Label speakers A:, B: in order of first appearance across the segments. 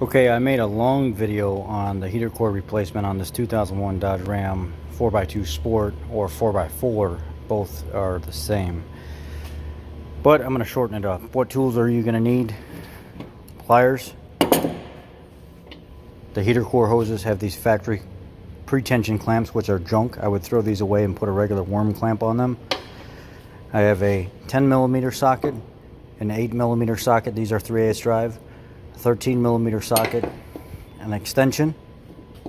A: Okay, I made a long video on the heater core replacement on this 2001 Dodge Ram 4x2 Sport or 4x4. Both are the same. But I'm going to shorten it up. What tools are you going to need? Pliers. The heater core hoses have these factory pre-tension clamps, which are junk. I would throw these away and put a regular worm clamp on them. I have a 10mm socket, an 8mm socket. These are 3/8 drive. 13mm socket, an extension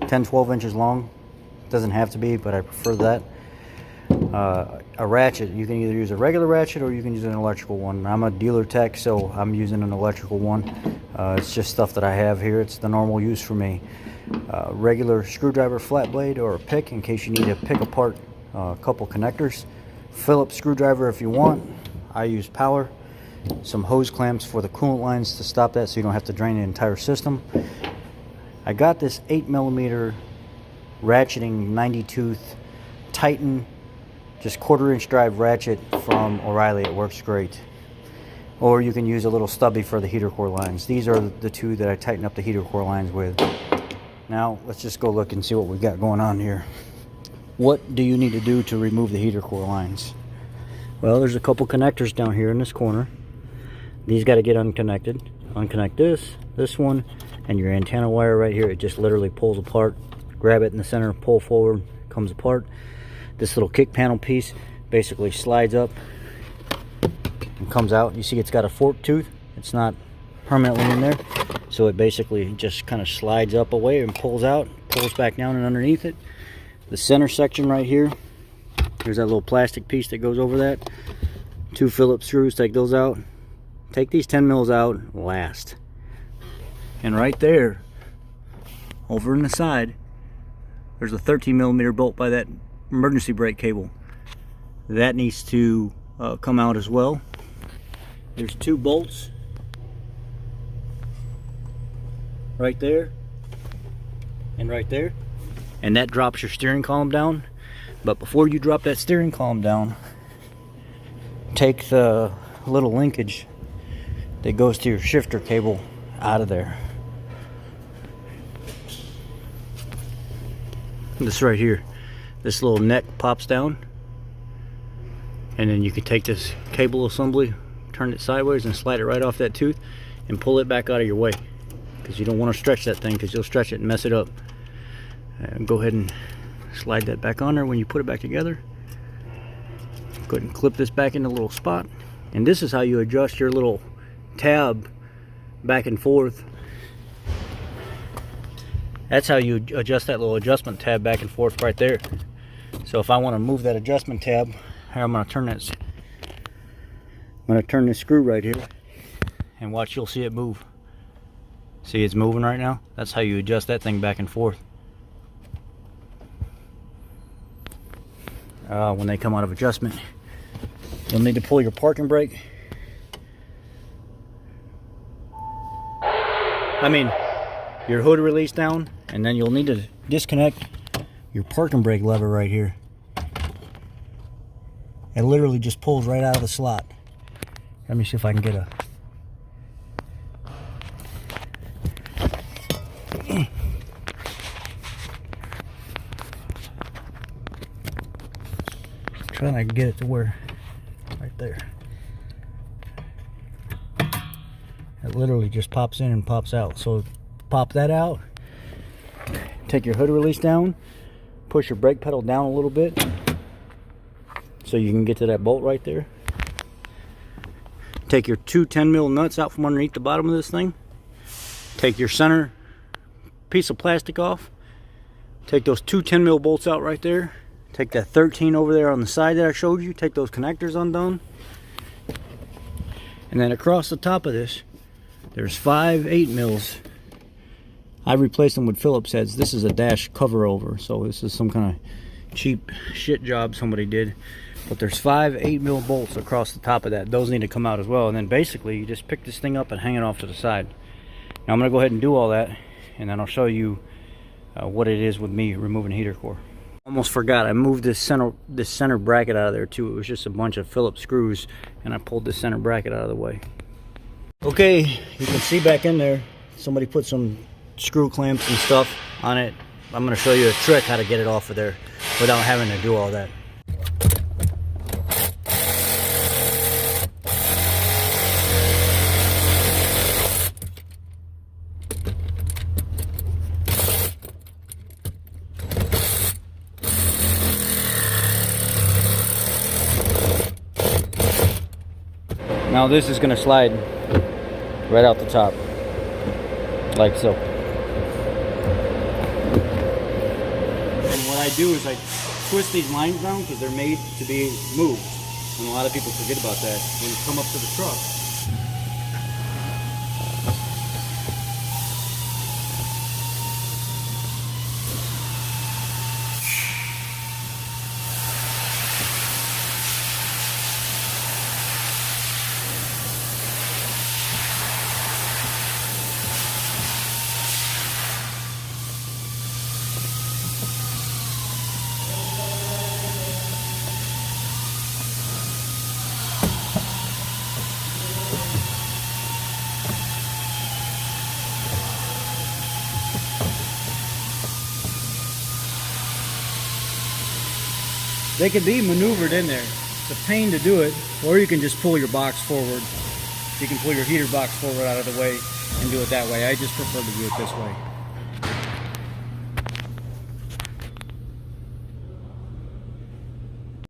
A: 10-12 inches long. Doesn't have to be, but I prefer that. A ratchet. You can either use a regular ratchet or you can use an electrical one. I'm a dealer tech, so I'm using an electrical one. It's just stuff that I have here. It's the normal use for me. Regular screwdriver flat blade or a pick in case you need to pick apart a couple connectors. Phillips screwdriver if you want. I use power. Some hose clamps for the coolant lines to stop that so you don't have to drain the entire system. I got this 8mm ratcheting 90 tooth Titan, just 1/4 inch drive ratchet from O'Reilly. It works great. Or you can use a little stubby for the heater core lines. These are the two that I tighten up the heater core lines with. Now let's just go look and see what we got going on here. What do you need to do to remove the heater core lines? Well, there's a couple connectors down here in this corner. These got to get unconnected. Unconnect this one, and your antenna wire right here. It just literally pulls apart. Grab it in the center, pull forward, comes apart. This little kick panel piece basically slides up and comes out. You see it's got a forked tooth. It's not permanently in there, so it basically just kind of slides up away and pulls out, pulls back down and underneath it. The center section right here, there's that little plastic piece that goes over that. 2 Phillips screws, take those out. Take these 10 mils out last. And right there, over in the side, there's a 13mm bolt by that emergency brake cable. That needs to come out as well. There's 2 bolts right there and right there. And that drops your steering column down. But before you drop that steering column down, take the little linkage that goes to your shifter cable out of there. This right here, this little neck pops down, and then you can take this cable assembly, turn it sideways and slide it right off that tooth and pull it back out of your way, because you don't want to stretch that thing, because you'll stretch it and mess it up. Go ahead and slide that back on there. When you put it back together, go ahead and clip this back in the little spot, and this is how you adjust your little tab back and forth. That's how you adjust that little adjustment tab back and forth right there. So if I want to move that adjustment tab, here I'm going to turn this. I'm going to turn this screw right here, and watch, you'll see it move. See, it's moving right now. That's how you adjust that thing back and forth. When they come out of adjustment, you'll need to pull your parking brake. Your hood release down, and then you'll need to disconnect your parking brake lever right here. It literally just pulls right out of the slot. Let me see if I can get a... Trying to get it to where, right there. It literally just pops in and pops out. So pop that out, take your hood release down, push your brake pedal down a little bit so you can get to that bolt right there. Take your 2 10mm nuts out from underneath the bottom of this thing. Take your center piece of plastic off. Take those 2 10mm bolts out right there. Take that 13 over there on the side that I showed you. Take those connectors undone. And then across the top of this, there's 5 8mm. I replaced them with Phillips heads. This is a dash cover over, so this is some kind of cheap shit job somebody did. But there's 5 8mm bolts across the top of that. Those need to come out as well. And then basically you just pick this thing up and hang it off to the side. Now I'm going to go ahead and do all that, and then I'll show you what it is with me removing the heater core. Almost forgot, I moved this center bracket out of there too. It was just a bunch of Phillips screws, and I pulled this center bracket out of the way. Okay, you can see back in there, somebody put some screw clamps and stuff on it. I'm going to show you a trick how to get it off of there without having to do all that. Now this is going to slide right out the top, like so. And what I do is I twist these lines down because they're made to be moved. And a lot of people forget about that when you come up to the truck. They can be maneuvered in there. It's a pain to do it, or you can just pull your box forward. You can pull your heater box forward out of the way and do it that way. I just prefer to do it this way.